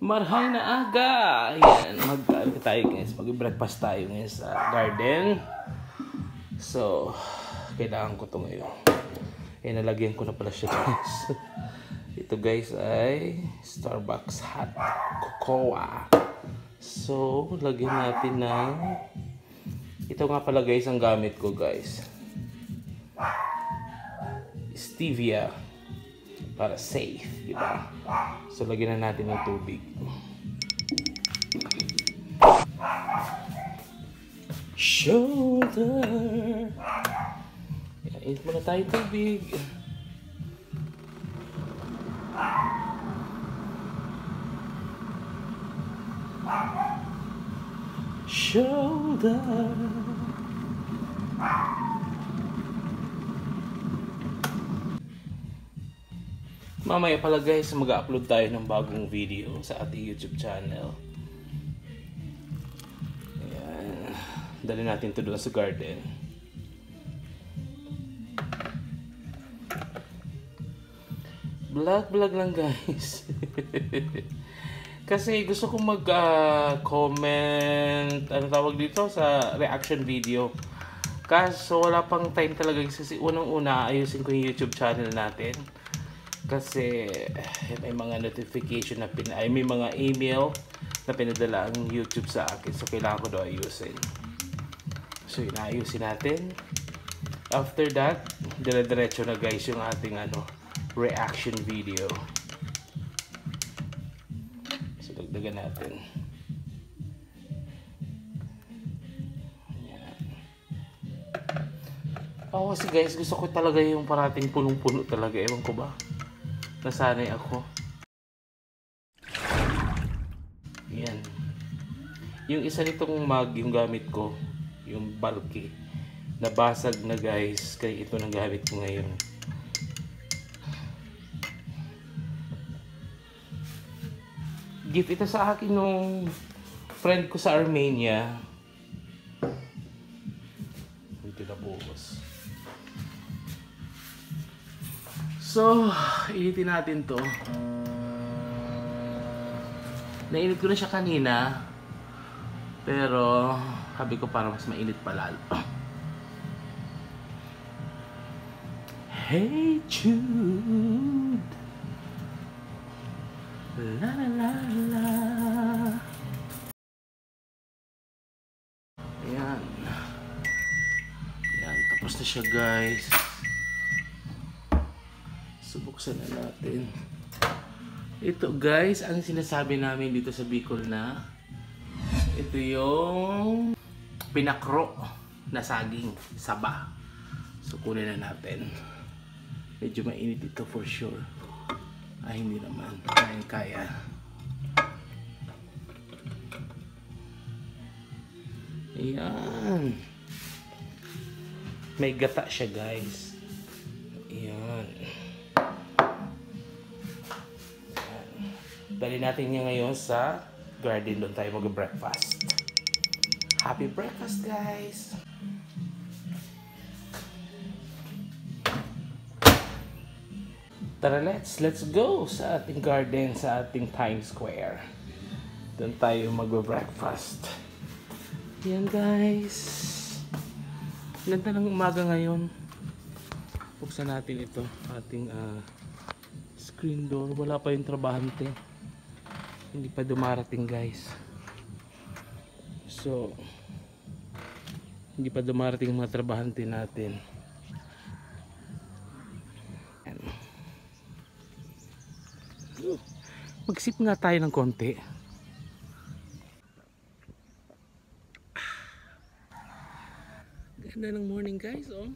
Marhay na aga! Ayan, mag-ano tayo guys, mag-breakfast tayo ngayon sa garden. So, kailangan ko ito ngayon. Ayan, nalagyan ko na pala siya guys. Ito guys ay Starbucks Hot Cocoa. So, lagyan natin ng... Ito nga pala guys ang gamit ko guys. Stevia. Para safe, diba? So, lagyan na natin ng tubig. Shoulder. Yan, init muna tayo tubig. Shoulder. Mamaya pala guys, mag-upload tayo ng bagong video sa ating YouTube channel. Ayan. Dali natin ito doon sa garden. Vlog lang guys. Kasi gusto kong mag-comment, ano tawag dito, sa reaction video. Kaso wala pang time talaga kasi unang-una ayusin ko yung YouTube channel natin. Kasi may mga notification na may mga email na pinadala ang YouTube sa akin. So kailangan ko daw ayusin. So inaayusin natin. After that, dire-diretso na guys yung ating reaction video. So dagdagan natin. Ayan. Kasi guys, gusto ko talaga yung parating punong-puno talaga. Ewan ko ba? Nasanay ako. Yan. Yung isa nitong mug, yung gamit ko, yung bulky, nabasag na guys. Kaya ito nang gamit ko ngayon. Gift ito sa akin nung friend ko sa Armenia. Ito na buhos. So, initin natin to. Nainit ko na siya kanina. Pero, sabi ko para mas mainit pa lalo. Hey Jude, la la la la. Ayan. Ayan, tapos na siya guys. Buksan na natin. Ito guys, ang sinasabi namin dito sa Bicol na ito yung pinakro na saging, saba. So kunin na natin. Medyo mainit ito for sure. Ay hindi naman, kaya. Ayan. May gata siya guys. Ayan. Dali natin niya ngayon sa garden, doon tayo mag-breakfast. Happy breakfast guys! Tara, let's go sa ating garden, sa ating Times Square. Doon tayo mag-breakfast. Yan guys. Ganda ng umaga ngayon. Buksan natin ito, ating screen door. Wala pa yung trabahante. Hindi pa dumarating guys. So hindi pa dumarating yung mga trabahante natin. Mag-sip nga tayo ng konti. Ganda ng morning guys, oh.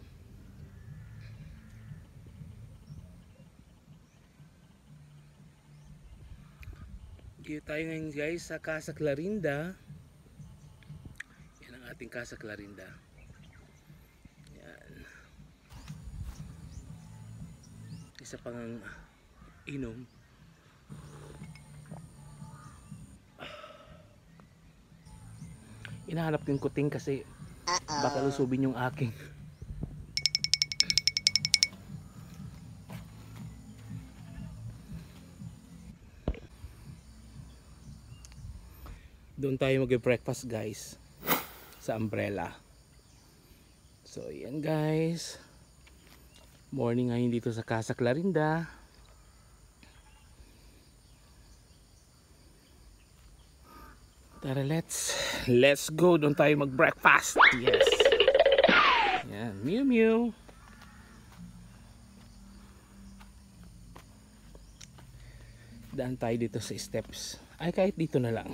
Dito tayo ngayon guys sa Casa Clarinda. Yan ang ating Casa Clarinda. Yan. Isa pang inom. Inahanap ko yung kuting kasi baka lusubin yung aking. Doon tayo mag-breakfast guys sa umbrella. So yan guys, morning ngayon dito sa Casa Clarinda. Tara, let's go. Doon tayo mag-breakfast. Yes. Yan, Mew Mew. Daan tayo dito sa steps. Ay, kahit dito na lang.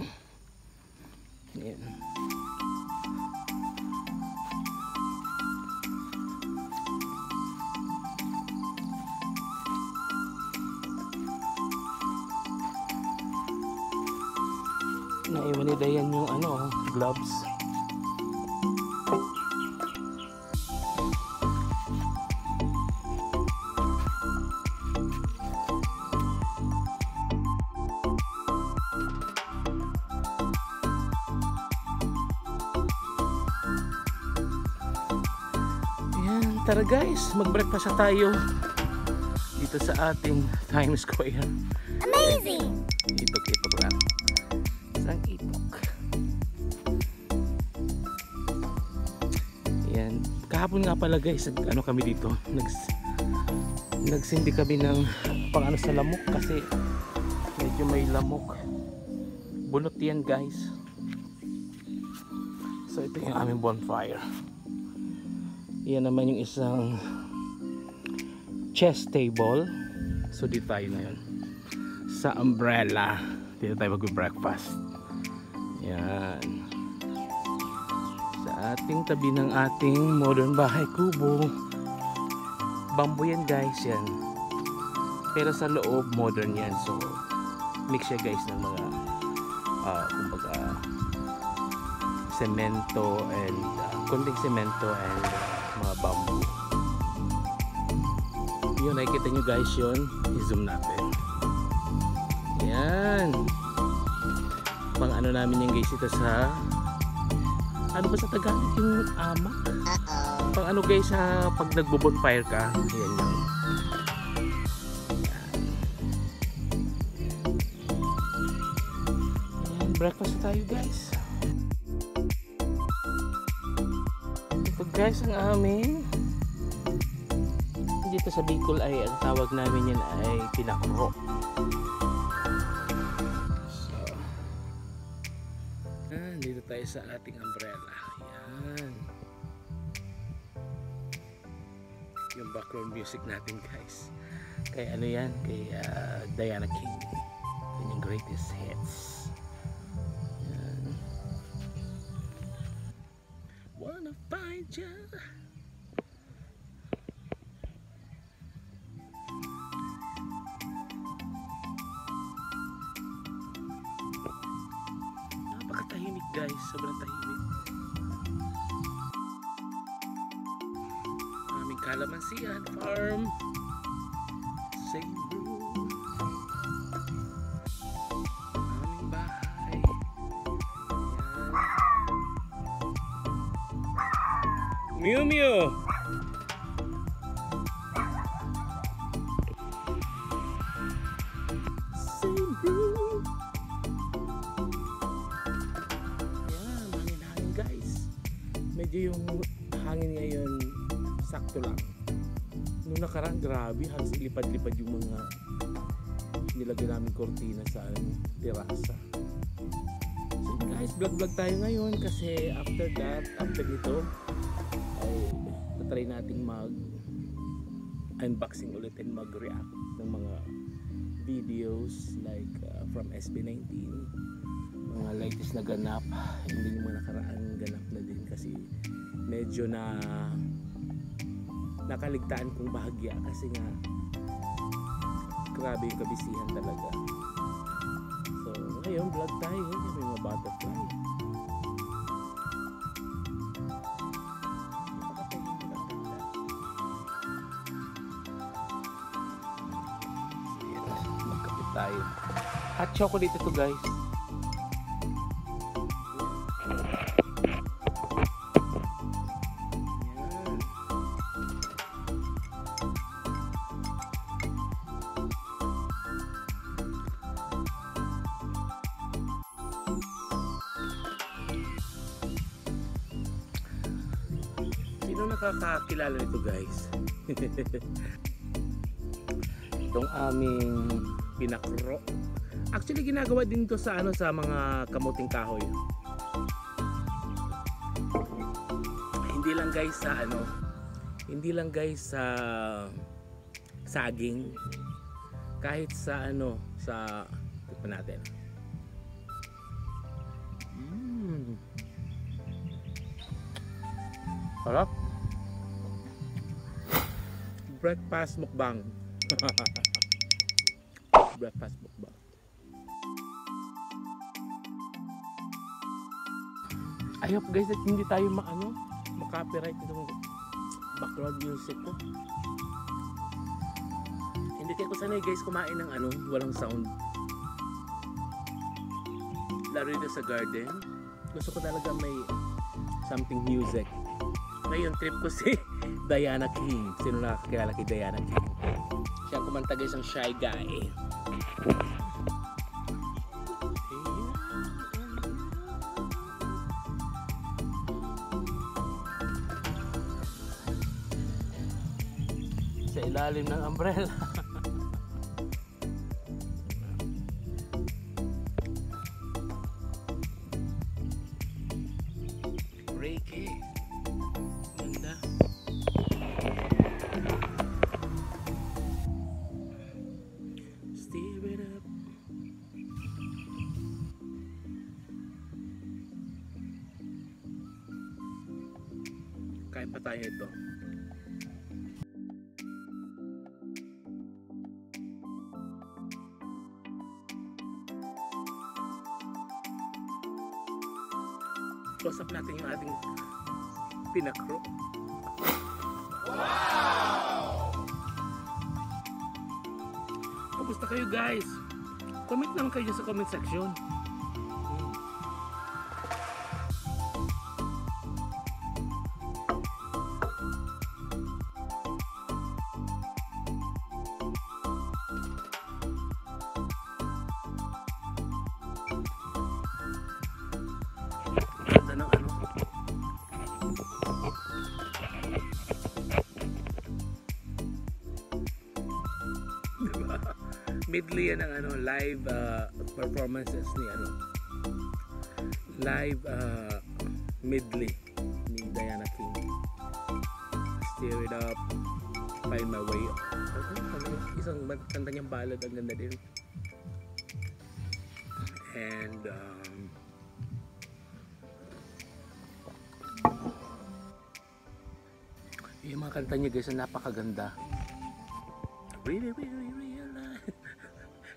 Yan. Naiwan ni Dayan yung gloves. Yan, tara guys, mag-breakfast na tayo dito sa ating Times Square. Amazing! Itok-itok lang. Isang itok. Yan. Kahapon nga pala guys, kami dito. Nagsindi kami ng sa lamok kasi medyo may lamok. Bunot yan guys. So ito yung aming bonfire. Yan naman yung isang chess table. So dito tayo ngayon sa umbrella. Dito tayo mag-breakfast. Yan. Sa ating tabi ng ating modern bahay kubo. Bamboo yan guys, yan. Pero sa loob modern yan. So mix siya guys ng mga kumbaga semento and konting semento and mga bamboo. Yun, nakikita nyo guys yun. I-zoom natin. Yan. Pang namin yung guys ito sa ba sa Tagalog yung amak? Pang guys sa pag nagbo-bonfire ka. Yan yun. Yan. Breakfast na tayo guys. Ito guys ang amin. Dito sa Bicol ay ang tawag namin yan ay pinakro. Dito tayo sa ating umbrella. Yan. Yung background music natin guys. Kay yan? Kay Diana King. Yan yung greatest hits. Yan. Wanna find ya. Tahimik guys, sobrang tahimik. Aming kalamansian farm. Same room. Aming bahay. Yan. Mew Mew. Same room. Medyo yung hangin ngayon sakto lang. Noong nakaraan grabe, halos ilipad-lipad yung mga nilagay namin kortina sa terasa. So guys, vlog tayo ngayon kasi after nito ay tatry nating unboxing ulit and mag-react ng mga videos like from SB19, mga latest na ganap, hindi yung mga nakaraan ganap na din kasi medyo nakaligtaan kong bahagya kasi nga grabe yung kabisihan talaga. So ngayon vlog tayo, may mga butterfly. Magkapit tayo. Hot chocolate ito guys. nakakakilala nito guys. Itong aming pinakro. Actually ginagawa din to sa sa mga kamuting kahoy. Hindi lang guys sa saging, kahit sa sa tikman natin. Sarap. Breakfast mukbang. Breakfast mukbang. I hope guys that hindi tayo ma-copyright itong background music ko. Hindi kayo sanay guys kumain ng walang sound. Laro dito sa garden. Gusto ko talaga may something music. Ngayon trip ko si Diana King. Sino nakakilala kay Diana King? Siya kumanta guys, ang Shy Guy. Sa ilalim ng umbrella. Reiki. Ganda. Stir it up. Kain pa tayo ito. Close up natin yung ating pinakro. Wow! Kumusta kayo guys? Comment lang kayo sa comment section. Medley yan ng live performances ni live medley ni Diana King. Stir It Up, Find My Way. Isang kanta niyang ballad, ang ganda din. And yung mga kanta niya guys, napakaganda. Really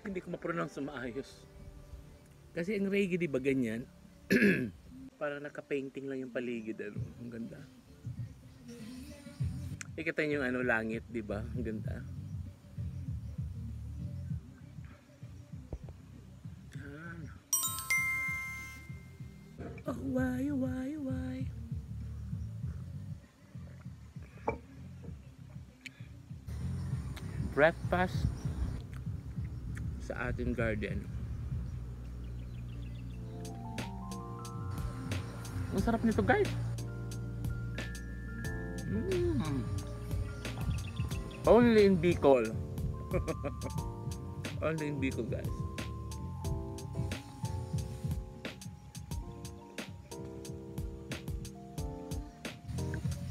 hindi ko ma-pronounce maayos. Kasi ang reggae di ba ganyan? Para naka-painting lang yung paligid, ang ganda. Ikita niyo yung langit, di ba? Ang ganda. Oh, why? Breakfast sa ating garden. Ang sarap nito guys. Only in Bicol. Only in Bicol guys.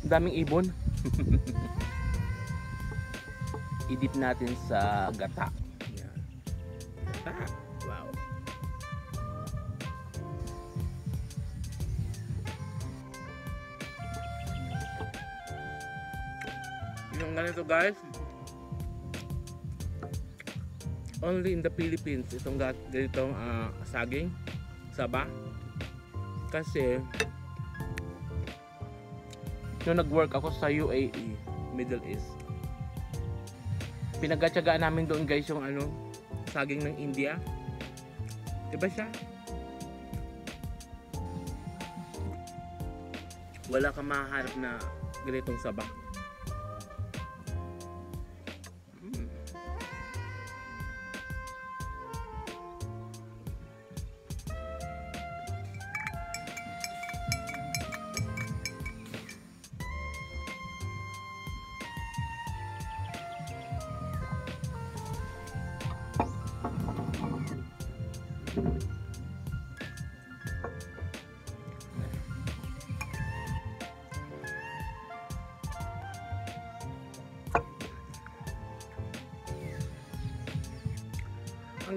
Daming ibon. I-dip natin sa gata. Yan. Gata. Wow. Yung ganito guys, only in the Philippines itong ganitong saging, saba. Kasi nung nag-work ako sa UAE, Middle East, pinaggatsagaan namin doon guys yung saging ng India. Diba siya? Wala kang mahaharap na ganitong saba. Ang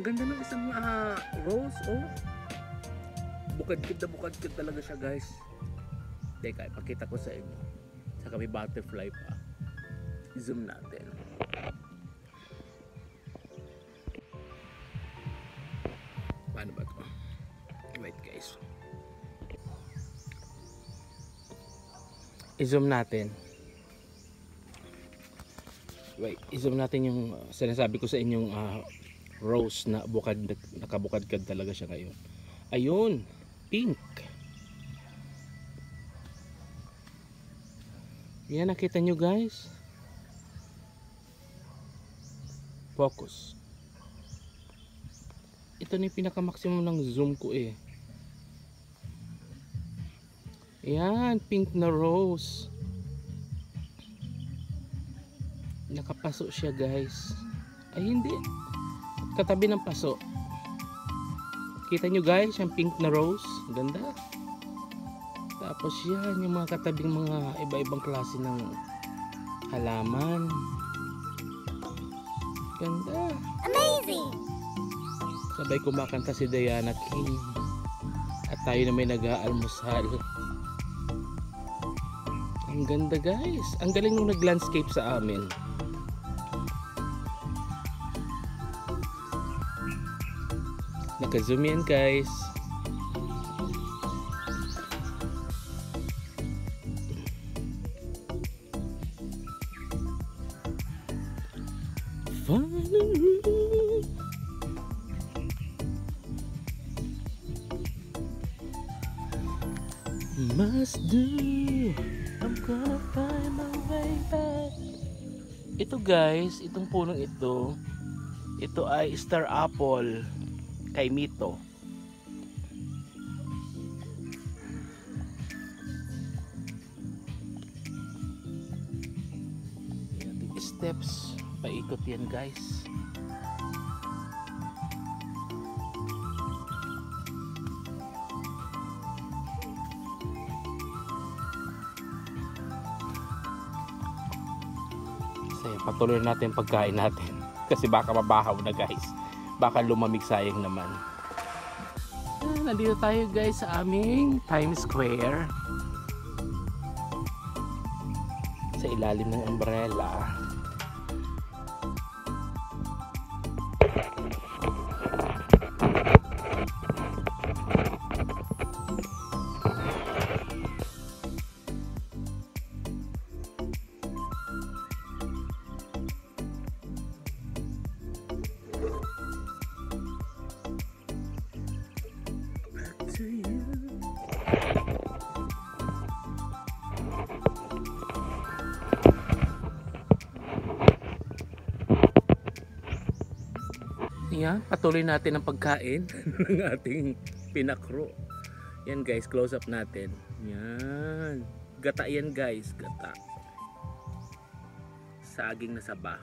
ganda ng isang rose, oh. Bukadkid na bukadkid talaga siya, guys. Teka, ipakita ko sa inyo. Saka may butterfly pa. Zoom natin. Paano ba ito? Wait, guys. I-zoom natin. Wait, i-zoom natin yung sinasabi ko sa inyong rose na nakabukadkad talaga siya ngayon. Ayun, pink. Yan, nakita nyo, guys. Focus. Ito na yung pinaka-maximum ng zoom ko eh. Yan, pink na rose. Nakapaso siya, guys. Ay, hindi. Katabi ng paso. Kita nyo, guys, yung pink na rose. Ganda. Tapos yan, yung mga katabing mga iba-ibang klase ng halaman. Ganda. Amazing! Sabay kumakanta si Diana King. At tayo na may nag-aalmusal. Ang ganda, guys. Ang galing nung nag-landscape sa amin. Naka-zoom yan, guys. Finally, must do. I'm gonna find my way back. Ito, guys, itong punong ito ay star apple kay Mito. Yung steps paikot yan, guys. Kasi patuloy natin pagkain natin kasi baka mabahaw na, guys. Baka lumamig, sayang naman. Nandito tayo, guys, sa aming Times Square. Sa ilalim ng umbrella. To you. Yan, patuloy natin ang pagkain ng ating pinakro. Yan, guys, close up natin. Yan. Gata yan, guys, gata. Saging na saba.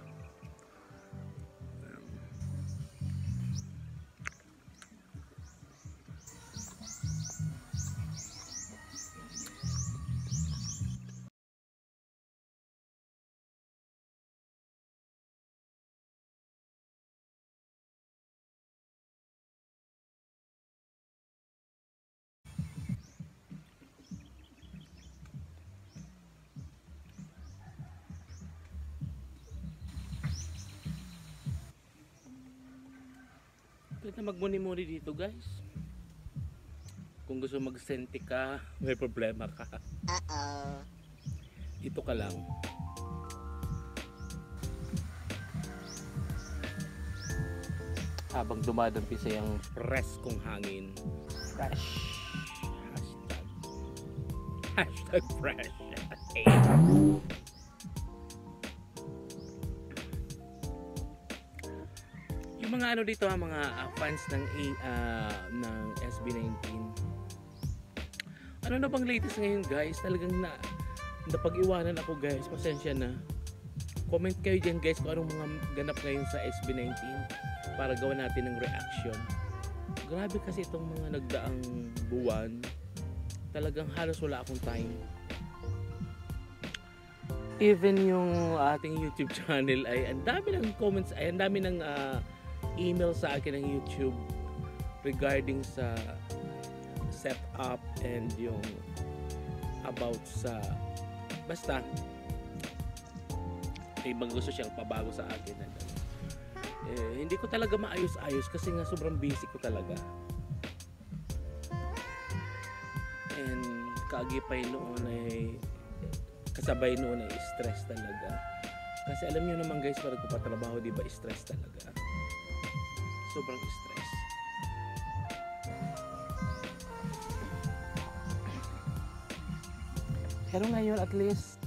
Pwede na magmuni-muni dito, guys. Kung gusto mag-senti ka, may problema ka. Uh-oh. Dito ka lang. Habang dumadampi sa yung preskong hangin. Fresh. Hashtag fresh. Yung mga ano dito, mga fans ng SB19. Ano na bang latest ngayon, guys? Talagang napag-iwanan ako, guys. Pasensya na. Comment kayo dyan, guys, kung anong mga ganap ngayon sa SB19 para gawa natin ng reaction. Grabe kasi itong mga nagdaang buwan. Talagang halos wala akong time. Even yung ating YouTube channel ay ang dami ng comments, ay ang dami ng email sa akin ng YouTube regarding sa setup and yung about sa basta may mga gusto siyang pabago sa akin. Hindi ko talaga maayos-ayos kasi nga sobrang busy ko talaga. And kaagipay noon ay kasabay noon ay stress talaga. Kasi alam niyo naman guys, pag nagpapatrabaho, di ba, stress talaga. Sobrang stress. Pero ngayon at least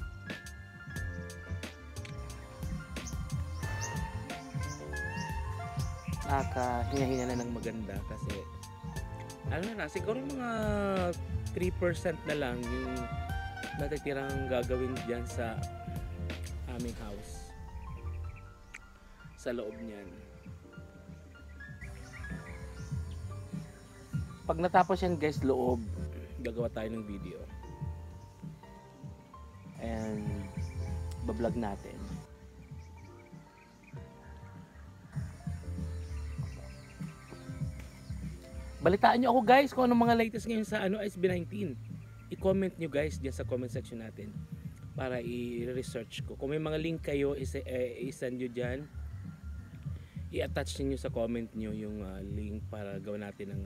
nakahinga-hinga na ng maganda kasi ano na, siguro mga 3% na lang yung natitirang gagawin dyan sa aming house, sa loob niyan. Pag natapos yan guys, loob, gagawa tayo ng video and bablog natin. Balitaan nyo ako guys kung anong mga latest ngayon sa SB19. I-comment nyo guys diyan sa comment section natin para i-research ko. Kung may mga link kayo, i-send nyo dyan. I-attach nyo sa comment nyo yung link para gawin natin ng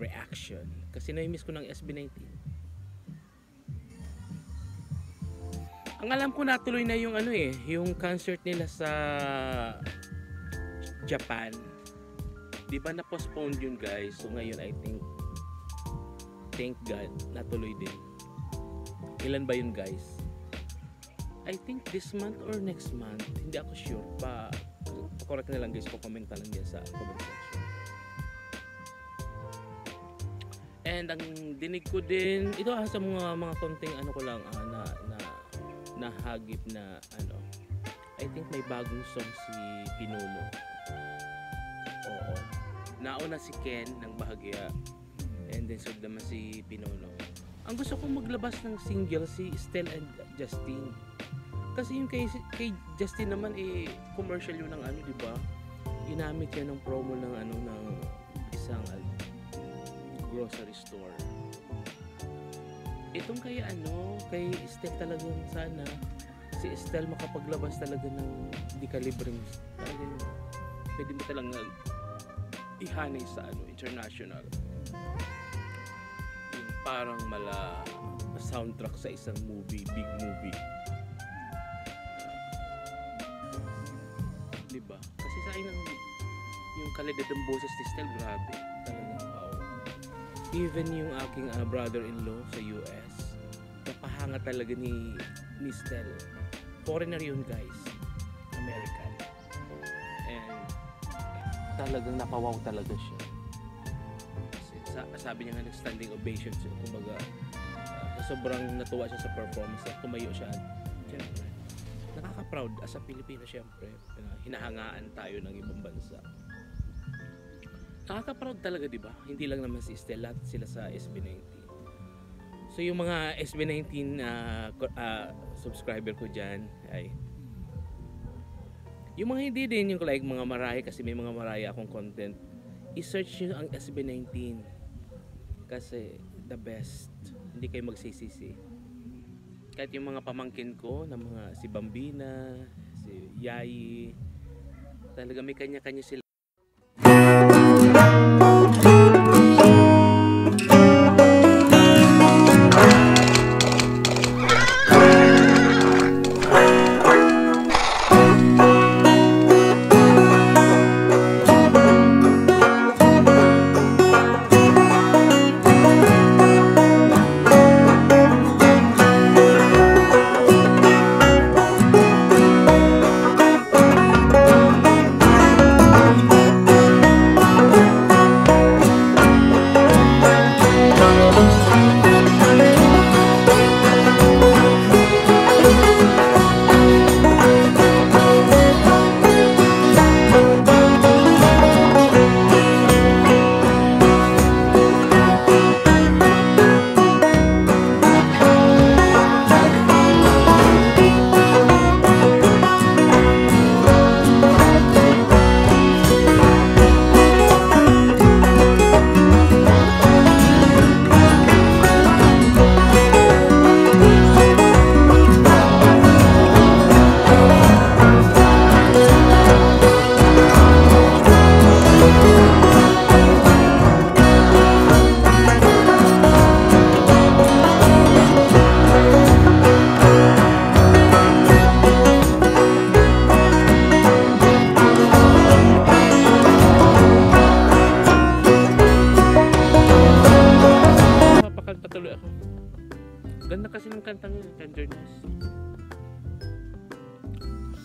reaction. Kasi na-miss ko ng SB19. Ang alam ko natuloy na yung yung concert nila sa Japan. Di ba na-postpone yun guys? So ngayon I think, thank God, natuloy din. Ilan ba yun guys? I think this month or next month. Hindi ako sure. Pa-correct na lang guys. Pa-comment lang yan sa comment section. And ang dinig ko din, ito sa mga konting ko lang na hagip na I think may bagong song si Pinuno. Oo. Nauna si Ken ng Bahagya and then sunod naman si Pinuno. Ang gusto kong maglabas ng single si Estelle and Justin. Kasi yung kay Justin naman commercial yun ng di ba? Ginamit yan ng promo ng ng isang grocery store. Itong kay Estelle talagang sana si Estelle makapaglabas talaga ng di kalibreng talagang pwede mo talagang ihanay sa international. Yung parang soundtrack sa isang movie, big movie. Diba? Kasi sa akin yung kalidad ng boses ni Estelle, grabe. Talagang wow. Even yung aking brother-in-law sa US, napahanga talaga ni Estelle. Foreigner yun guys. American. And talagang napawaw talaga siya. Sabi niya nga nag-standing ovation siya. Kumbaga, sobrang natuwa siya sa performance at tumayo siya. Siyempre, nakaka-proud as a Pilipino siyempre. Hinahangaan tayo ng ibang bansa. Nakaka-proud talaga, di ba? Hindi lang naman si Estelle, lahat sila sa SB19. So yung mga SB19 subscriber ko dyan ay yung mga hindi din yung like mga Maraya, kasi may mga Maraya akong content, i-search nyo ang SB19 kasi the best, hindi kayo magsisisi. Kahit yung mga pamangkin ko na mga si Bambina, si Yayi, talaga may kanya-kanya sila.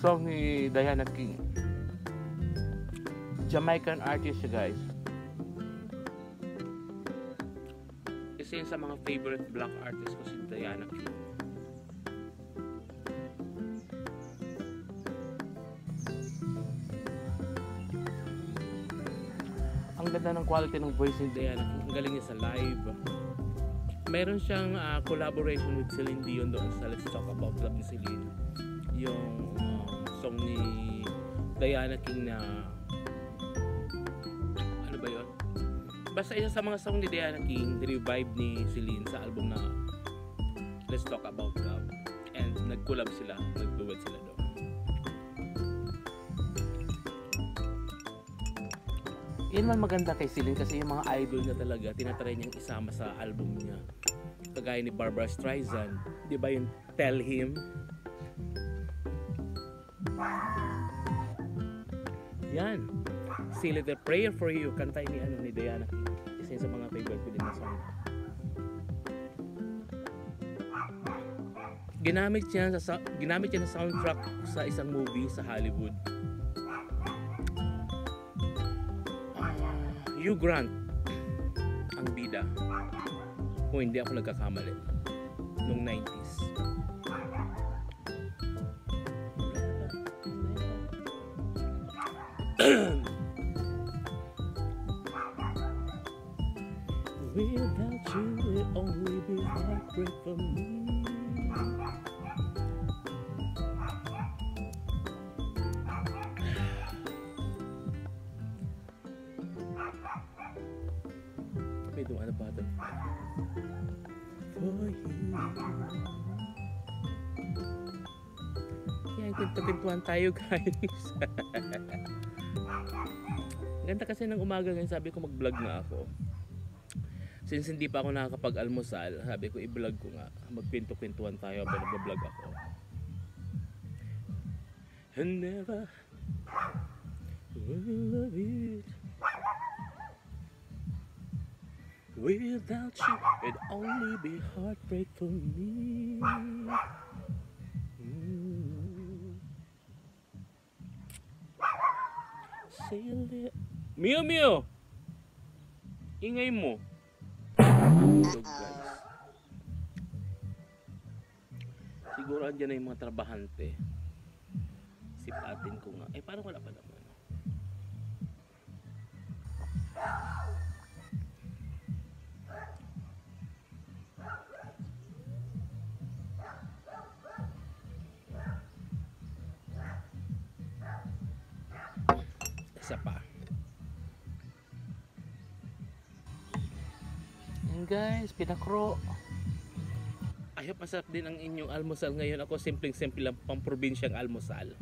song ni Diana King. Jamaican artist siya, guys. Isa yun sa mga favorite black artist ko si Diana King. Ang ganda ng quality ng voice ni Diana King. Ang galing niya sa live. Meron siyang collaboration with Celine Dion doon sa Let's Talk About Love ni Celine. Yung song ni Diana King na ano ba yun? Basta isa sa mga song ni Diana King, revive ni Celine sa album na Let's Talk About Love. And nag-collab sila, nag-duet sila doon. Yan man maganda kay Celine kasi yung mga idol niya talaga tinatry niyang isama sa album niya. Kagaya ni Barbara Streisand, di ba yung Tell Him? Yan. Silly the Prayer for You, kantay ni Diana King. Isa sa mga favorite ko din na song. Ginamit niya na soundtrack sa isang movie sa Hollywood. Hugh Grant ang bida. Kung hindi ako nagkakamali nung 90s. Without you it only be heartbreak for me. May dumaan na bata. For you. Yan, kwento-kwentuhan tayo, guys. Ganda kasi ng umaga ngayon, sabi ko mag-vlog na ako. Since hindi pa ako nakakapag-almusal, sabi ko i-vlog ko nga. Magkwento-kwentuhan tayo habang nag-vlog ako. And never will love it. Without you, it'd only be heartbreak for me. Say a little. Mio Mio! Ingay mo. So guys. Siguro andyan na yung mga trabahante. Sipatin ko nga. Eh parang wala pa naman. Isa pa. And guys, pinakro. I hope masarap din ang inyong almusal ngayon. Ako simpleng-simple lang pang probinsyang almusal.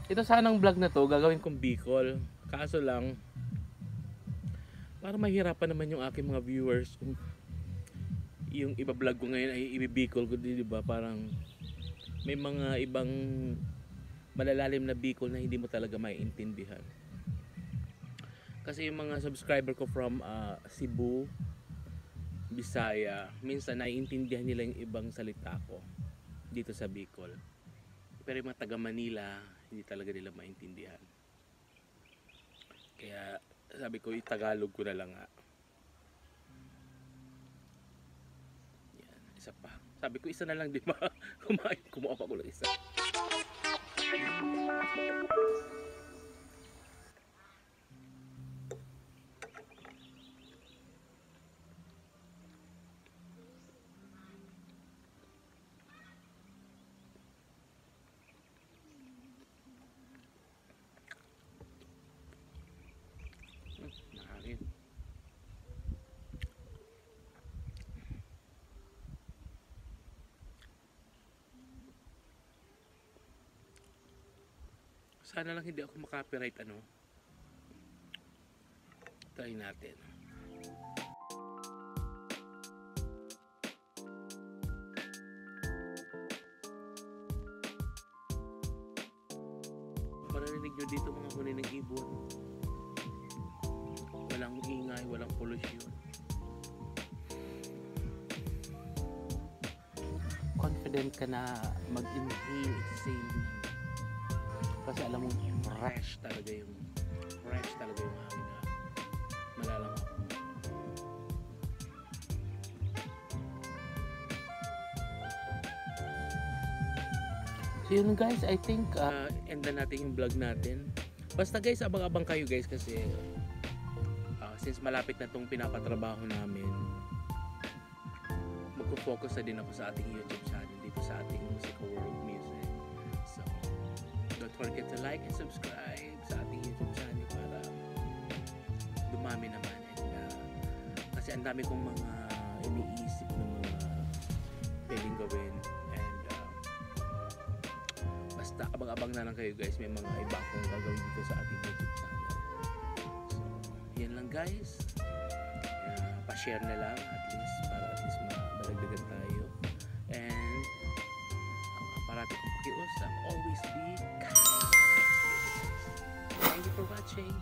Ito sanang vlog na to, gagawin kong Bicol. Kaso lang, para mahirapan naman yung aking mga viewers kung yung iba vlog ko ngayon ay i-Bicol ko, di ba? Parang may mga ibang malalalim na Bicol na hindi mo talaga maiintindihan. Kasi yung mga subscriber ko from Cebu, Bisaya, minsan naiintindihan nila yung ibang salita ko dito sa Bicol. Pero yung mga taga Manila, hindi talaga nila maintindihan. Kaya sabi ko, i-Tagalog ko na lang nga. Yan, isa pa. Sabi ko, isa na lang, di ba? Kumuha pa ko lang isa. Nakakit. Sana lang hindi ako makapiright ano. Try natin. Marinig nyo dito mga huni ng ibon. Walang ingay, walang pollution. Confident ka na mag-inhale, exhale. Kasi alam mo, fresh talaga yung hangin na malalamang. So yun guys, I think end na natin yung vlog natin. Basta guys, abang-abang kayo guys kasi since malapit na tong pinapatrabaho namin, magpo-focus na din ako sa ating YouTube channel dito sa ating Musical World Music. So, don't forget to like and subscribe sa ating YouTube channel para dumami naman. And, kasi ang dami kong mga iniisip na mga pwedeng gawin. And basta abang-abang na lang kayo guys. May mga iba akong gagawin dito sa ating YouTube channel. So, yan lang guys. Pa-share na lang at least para at least madagdagan tayo. And parati kong pakiusap, always be kind. Thank you for watching.